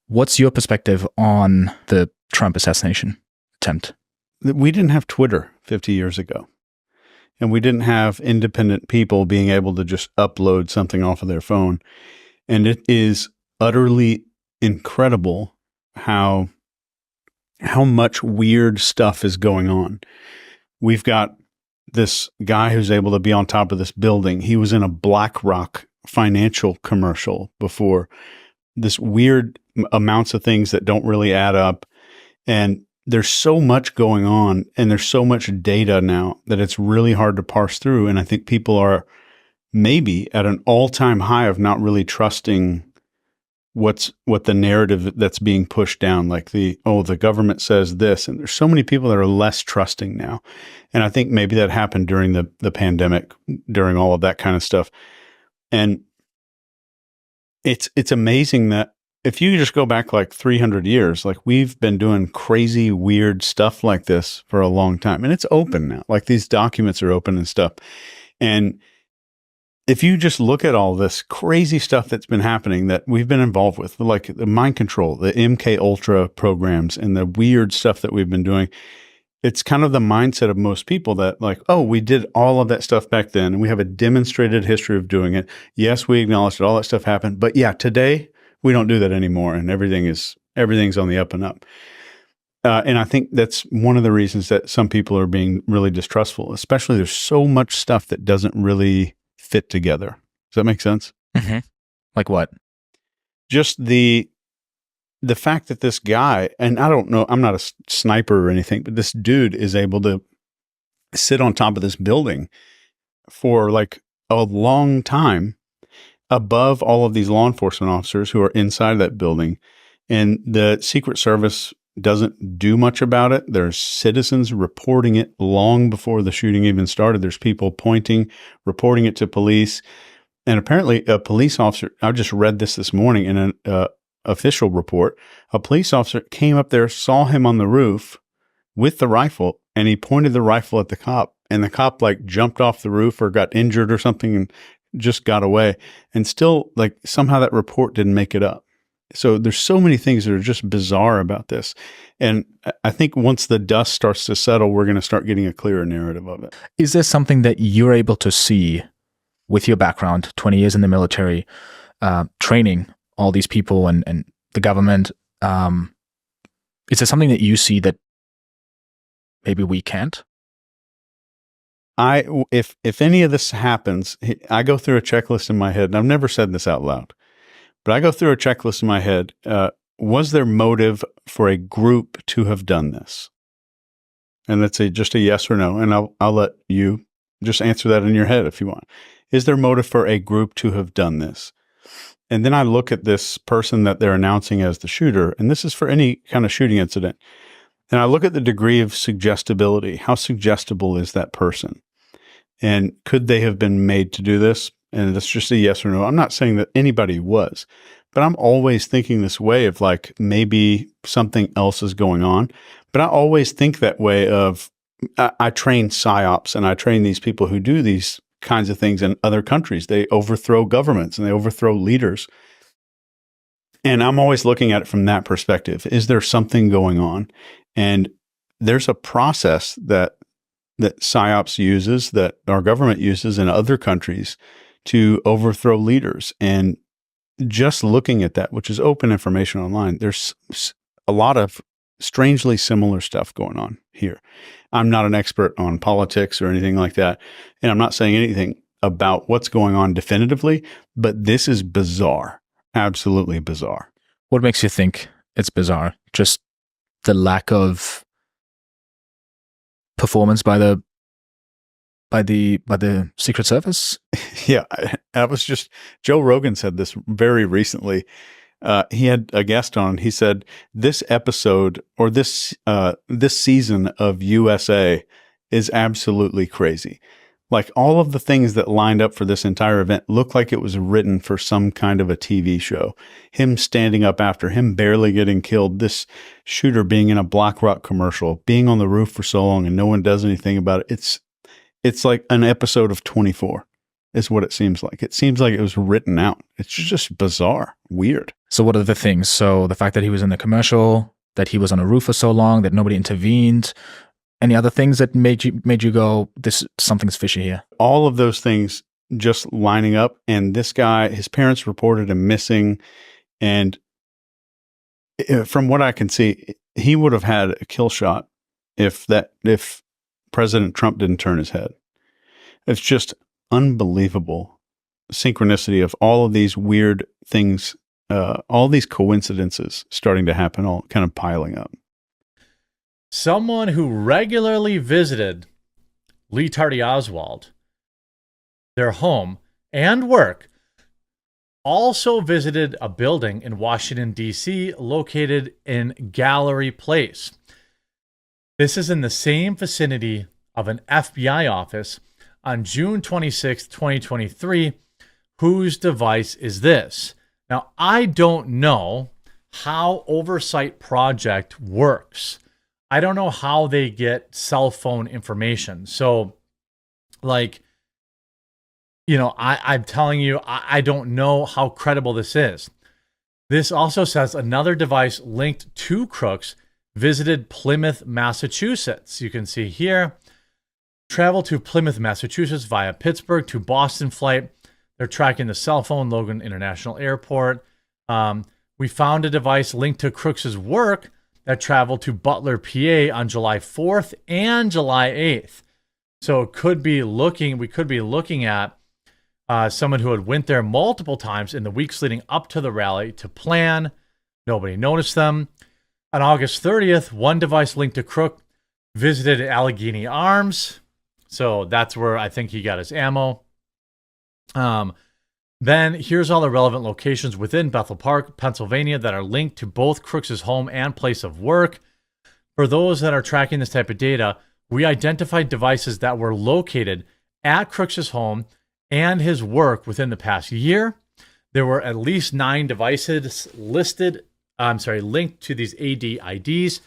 What's your perspective on the Trump assassination attempt? We didn't have Twitter 50 years ago, and we didn't have independent people being able to just upload something off of their phone. And it is utterly incredible how much weird stuff is going on. We've got this guy who's able to be on top of this building. He was in a BlackRock financial commercial before. This weird amounts of things that don't really add up. And there's so much going on, and there's so much data now that it's really hard to parse through. And I think people are maybe at an all-time high of not really trusting what the narrative that's being pushed down, like the government says this. And there's so many people that are less trusting now. And I think maybe that happened during the pandemic, during all of that kind of stuff. And it's amazing that if you just go back like 300 years, like we've been doing crazy, weird stuff like this for a long time. And it's open now. Like these documents are open and stuff. And if you just look at all this crazy stuff that's been happening that we've been involved with, like the mind control, the MK Ultra programs, and the weird stuff that we've been doing, it's kind of the mindset of most people that like, oh, we did all of that stuff back then, and we have a demonstrated history of doing it. Yes, we acknowledge that all that stuff happened, but yeah, today we don't do that anymore, and everything's on the up and up. And I think that's one of the reasons that some people are being really distrustful, especially there's so much stuff that doesn't really fit together. Does that make sense? Mm-hmm. Like what? Just the fact that this guy, and I don't know, I'm not a sniper or anything, but this dude is able to sit on top of this building for like a long time above all of these law enforcement officers who are inside that building. And the Secret Service doesn't do much about it. There's citizens reporting it long before the shooting even started. There's people reporting it to police. And apparently a police officer, I just read this morning in an official report, a police officer came up there, saw him on the roof with the rifle, and he pointed the rifle at the cop. And the cop like jumped off the roof or got injured or something and just got away. And still like somehow that report didn't make it up. So there's so many things that are just bizarre about this. And I think once the dust starts to settle, we're going to start getting a clearer narrative of it. Is there something that you're able to see with your background, 20 years in the military, training all these people and the government? Is there something that you see that maybe we can't? If any of this happens, I go through a checklist in my head, and I've never said this out loud, but I go through a checklist in my head. Was there motive for a group to have done this? And that's just a yes or no. And I'll let you just answer that in your head if you want. Is there motive for a group to have done this? And then I look at this person that they're announcing as the shooter, and this is for any kind of shooting incident. And I look at the degree of suggestibility. How suggestible is that person? And could they have been made to do this? And it's just a yes or no. I'm not saying that anybody was, but I'm always thinking this way of like, maybe something else is going on. But I always think that way of, I train psyops, and I train these people who do these kinds of things in other countries. They overthrow governments and they overthrow leaders. And I'm always looking at it from that perspective. Is there something going on? And there's a process that psyops uses, that our government uses in other countries to overthrow leaders. And just looking at that, which is open information online, there's a lot of strangely similar stuff going on here. I'm not an expert on politics or anything like that, and I'm not saying anything about what's going on definitively, but this is bizarre, absolutely bizarre. What makes you think it's bizarre? Just the lack of performance by the Secret Service? Yeah, I was just, Joe Rogan said this very recently. He had a guest on. He said this episode or this season of USA is absolutely crazy. Like all of the things that lined up for this entire event looked like it was written for some kind of a TV show. Him standing up after him, barely getting killed. This shooter being in a BlackRock commercial, being on the roof for so long and no one does anything about it. It's like an episode of 24 is what it seems like. It seems like it was written out. It's just bizarre, weird. So what are the things? So the fact that he was in the commercial, that he was on a roof for so long, that nobody intervened. Any other things that made you go, this something's fishy here? All of those things just lining up. And this guy, his parents reported him missing. And from what I can see, he would have had a kill shot if President Trump didn't turn his head. It's just unbelievable synchronicity of all of these weird things, all these coincidences starting to happen, all kind of piling up. Someone who regularly visited Lee Tardy Oswald, their home and work, also visited a building in Washington, D.C., located in Gallery Place. This is in the same vicinity of an FBI office on June 26, 2023. Whose device is this? Now, I don't know how Oversight Project works. I don't know how they get cell phone information. So, like, I'm telling you, I don't know how credible this is. This also says another device linked to Crooks visited Plymouth, Massachusetts. You can see here, travel to Plymouth, Massachusetts via Pittsburgh to Boston flight. They're tracking the cell phone, Logan International Airport. We found a device linked to Crooks's work that traveled to Butler, PA on July 4th and July 8th. So we could be looking at someone who had went there multiple times in the weeks leading up to the rally to plan. Nobody noticed them. On August 30th, one device linked to Crook visited Allegheny Arms. So that's where I think he got his ammo. Then here's all the relevant locations within Bethel Park, Pennsylvania that are linked to both Crooks' home and place of work. For those that are tracking this type of data, we identified devices that were located at Crooks' home and his work within the past year. There were at least 9 devices linked to these AD-IDs.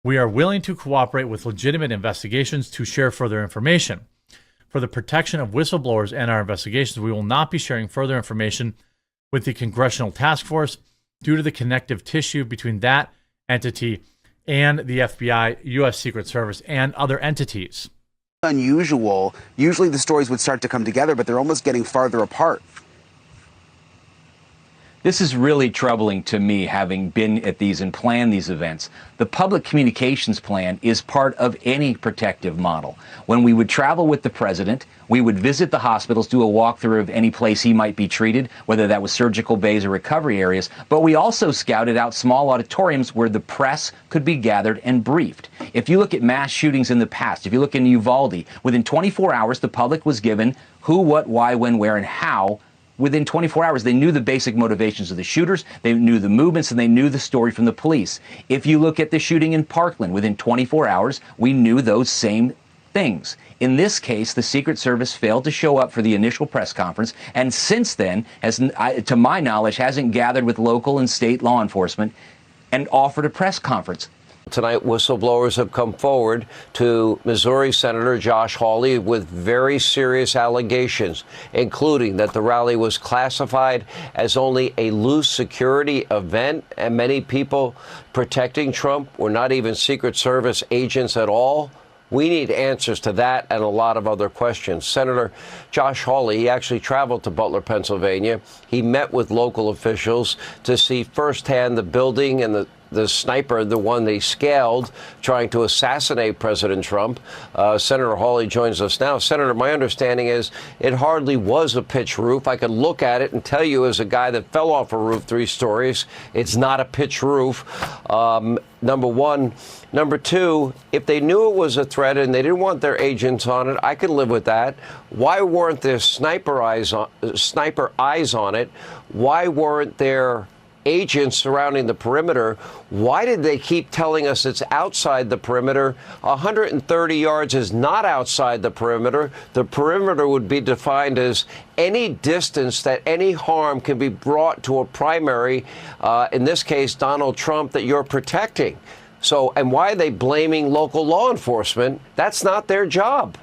We are willing to cooperate with legitimate investigations to share further information. For the protection of whistleblowers and our investigations, we will not be sharing further information with the Congressional Task Force due to the connective tissue between that entity and the FBI, U.S. Secret Service, and other entities. Unusual. Usually the stories would start to come together, but they're almost getting farther apart. This is really troubling to me, having been at these and planned these events. The public communications plan is part of any protective model. When we would travel with the president, we would visit the hospitals, do a walkthrough of any place he might be treated, whether that was surgical bays or recovery areas. But we also scouted out small auditoriums where the press could be gathered and briefed. If you look at mass shootings in the past, if you look in Uvalde, within 24 hours, the public was given who, what, why, when, where, and how. Within 24 hours, they knew the basic motivations of the shooters, they knew the movements, and they knew the story from the police. If you look at the shooting in Parkland, within 24 hours, we knew those same things. In this case, the Secret Service failed to show up for the initial press conference, and since then, to my knowledge, hasn't gathered with local and state law enforcement and offered a press conference. Tonight, whistleblowers have come forward to Missouri Senator Josh Hawley with very serious allegations, including that the rally was classified as only a loose security event, and many people protecting Trump were not even Secret Service agents at all. We need answers to that and a lot of other questions. Senator Josh Hawley, he actually traveled to Butler, Pennsylvania. He met with local officials to see firsthand the building and the sniper, the one they scaled, trying to assassinate President Trump. Senator Hawley joins us now. Senator, my understanding is it hardly was a pitch roof. I could look at it and tell you, as a guy that fell off a roof 3 stories, it's not a pitch roof. Number one. Number two, if they knew it was a threat and they didn't want their agents on it, I could live with that. Why weren't there sniper eyes on it? Why weren't there agents surrounding the perimeter? Why did they keep telling us it's outside the perimeter? 130 yards is not outside the perimeter. The perimeter would be defined as any distance that any harm can be brought to a primary, in this case, Donald Trump, that you're protecting. So, and why are they blaming local law enforcement? That's not their job.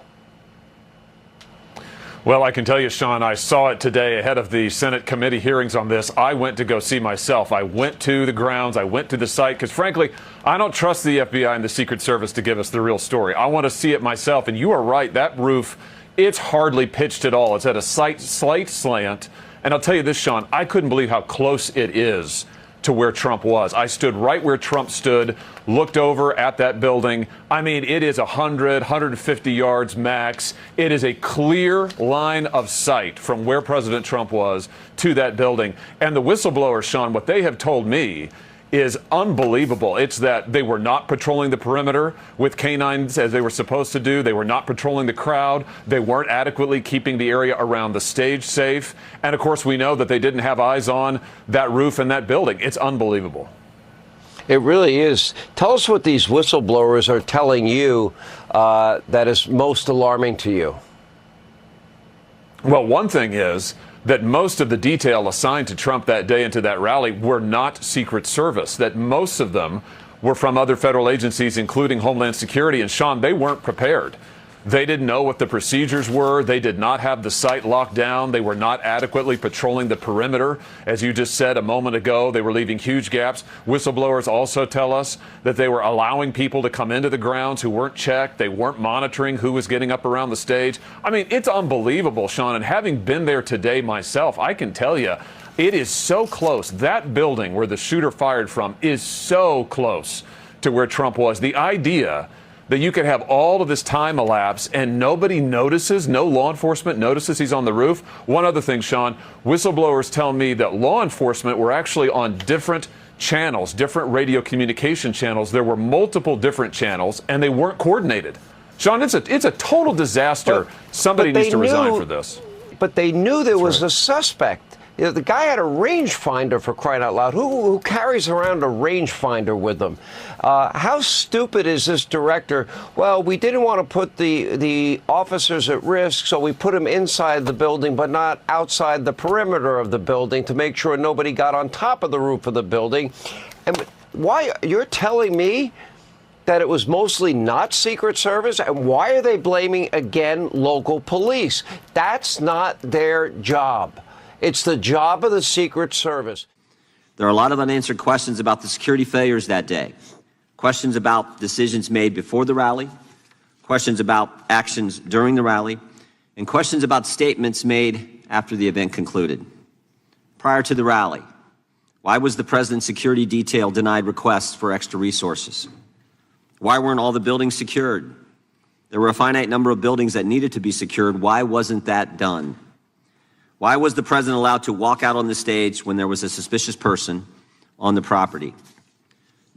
Well, I can tell you, Sean, I saw it today ahead of the Senate committee hearings on this. I went to go see myself. I went to the grounds. I went to the site because, frankly, I don't trust the FBI and the Secret Service to give us the real story. I want to see it myself. And you are right. That roof, it's hardly pitched at all. It's at a slight slant. And I'll tell you this, Sean, I couldn't believe how close it is to where Trump was. I stood right where Trump stood, looked over at that building. I mean, it is 100, 150 yards max. It is a clear line of sight from where President Trump was to that building. And the whistleblowers, Sean, what they have told me is unbelievable. It's that they were not patrolling the perimeter with canines as they were supposed to do. They were not patrolling the crowd. They weren't adequately keeping the area around the stage safe. And of course, we know that they didn't have eyes on that roof and that building. It's unbelievable. It really is. Tell us what these whistleblowers are telling you that is most alarming to you. Well, one thing is that most of the detail assigned to Trump that day and to that rally were not Secret Service, that most of them were from other federal agencies, including Homeland Security. And Sean, they weren't prepared. They didn't know what the procedures were. They did not have the site locked down. They were not adequately patrolling the perimeter. As you just said a moment ago, they were leaving huge gaps. Whistleblowers also tell us that they were allowing people to come into the grounds who weren't checked. They weren't monitoring who was getting up around the stage. I mean, it's unbelievable, Sean. And having been there today myself, I can tell you, it is so close. That building where the shooter fired from is so close to where Trump was. The idea that you could have all of this time elapse and nobody notices, no law enforcement notices he's on the roof. One other thing, Sean, whistleblowers tell me that law enforcement were actually on different channels, different radio communication channels. There were multiple different channels and they weren't coordinated. Sean, it's a total disaster. Somebody needs to resign for this. But they knew there was a suspect. You know, the guy had a rangefinder, for crying out loud. Who carries around a rangefinder with them? How stupid is this director? Well, we didn't want to put the officers at risk, so we put them inside the building, but not outside the perimeter of the building to make sure nobody got on top of the roof of the building. And why? You're telling me that it was mostly not Secret Service? And why are they blaming, again, local police? That's not their job. It's the job of the Secret Service. There are a lot of unanswered questions about the security failures that day. Questions about decisions made before the rally, questions about actions during the rally, and questions about statements made after the event concluded. Prior to the rally, why was the president's security detail denied requests for extra resources? Why weren't all the buildings secured? There were a finite number of buildings that needed to be secured. Why wasn't that done? Why was the president allowed to walk out on the stage when there was a suspicious person on the property?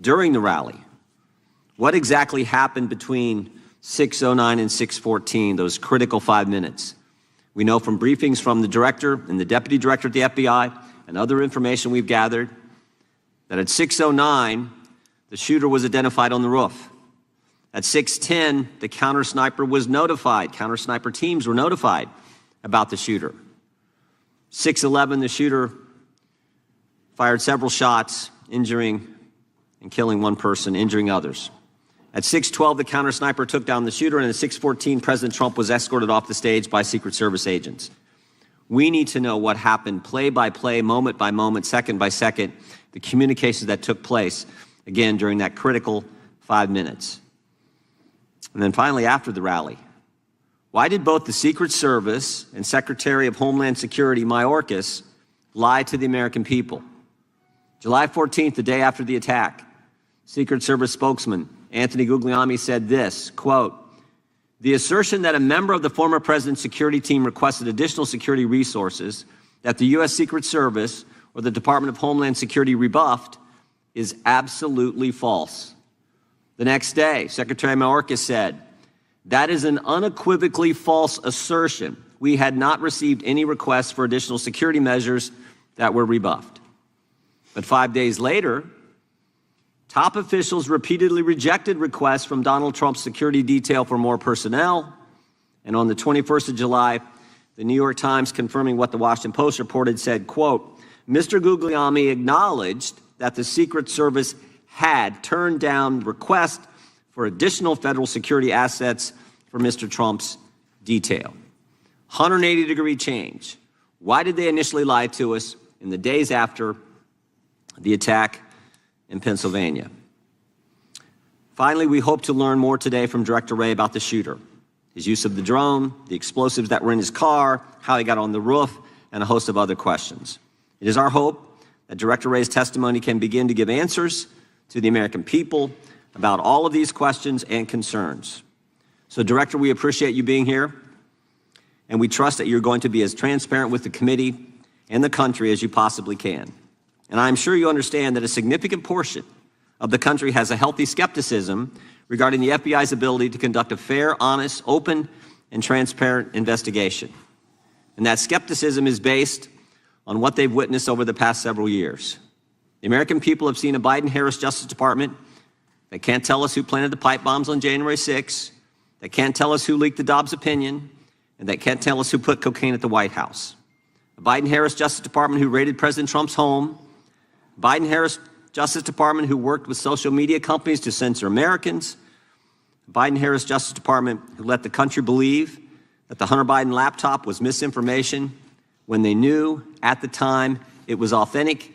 During the rally, what exactly happened between 6:09 and 6:14, those critical 5 minutes? We know from briefings from the director and the deputy director at the FBI and other information we've gathered that at 6:09, the shooter was identified on the roof. At 6:10, the counter sniper was notified. Counter sniper teams were notified about the shooter. 6:11, the shooter fired several shots, injuring and killing one person, injuring others. At 6:12, the counter sniper took down the shooter, and at 6:14, President Trump was escorted off the stage by Secret Service agents. We need to know what happened play by play, moment by moment, second by second, the communications that took place, again, during that critical 5 minutes. And then finally, after the rally, why did both the Secret Service and Secretary of Homeland Security Mayorkas lie to the American people? July 14th, the day after the attack, Secret Service spokesman Anthony Guglielmi said this, quote, "The assertion that a member of the former president's security team requested additional security resources that the U.S. Secret Service or the Department of Homeland Security rebuffed is absolutely false." The next day, Secretary Mayorkas said, "That is an unequivocally false assertion. We had not received any requests for additional security measures that were rebuffed." But 5 days later, top officials repeatedly rejected requests from Donald Trump's security detail for more personnel. And on the 21st of July, the New York Times, confirming what the Washington Post reported, said, quote, "Mr. Guglielmi acknowledged that the Secret Service had turned down requests for additional federal security assets for Mr. Trump's detail." 180-degree change. Why did they initially lie to us in the days after the attack in Pennsylvania? Finally, we hope to learn more today from Director Wray about the shooter, his use of the drone, the explosives that were in his car, how he got on the roof, and a host of other questions. It is our hope that Director Wray's testimony can begin to give answers to the American people about all of these questions and concerns. So, Director, we appreciate you being here, and we trust that you're going to be as transparent with the committee and the country as you possibly can. And I'm sure you understand that a significant portion of the country has a healthy skepticism regarding the FBI's ability to conduct a fair, honest, open, and transparent investigation. And that skepticism is based on what they've witnessed over the past several years. The American people have seen a Biden-Harris Justice Department that can't tell us who planted the pipe bombs on January 6th, that can't tell us who leaked the Dobbs opinion, and that can't tell us who put cocaine at the White House. A Biden-Harris Justice Department who raided President Trump's home, Biden-Harris Justice Department who worked with social media companies to censor Americans, Biden-Harris Justice Department who let the country believe that the Hunter Biden laptop was misinformation when they knew at the time it was authentic,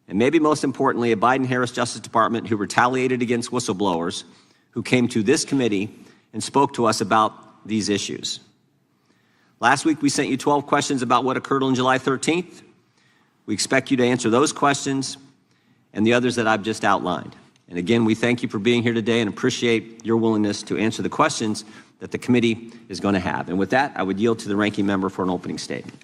and maybe most importantly, a Biden-Harris Justice Department who retaliated against whistleblowers who came to this committee and spoke to us about these issues. Last week, we sent you 12 questions about what occurred on July 13th. We expect you to answer those questions and the others that I've just outlined. And again, we thank you for being here today and appreciate your willingness to answer the questions that the committee is going to have. And with that, I would yield to the ranking member for an opening statement.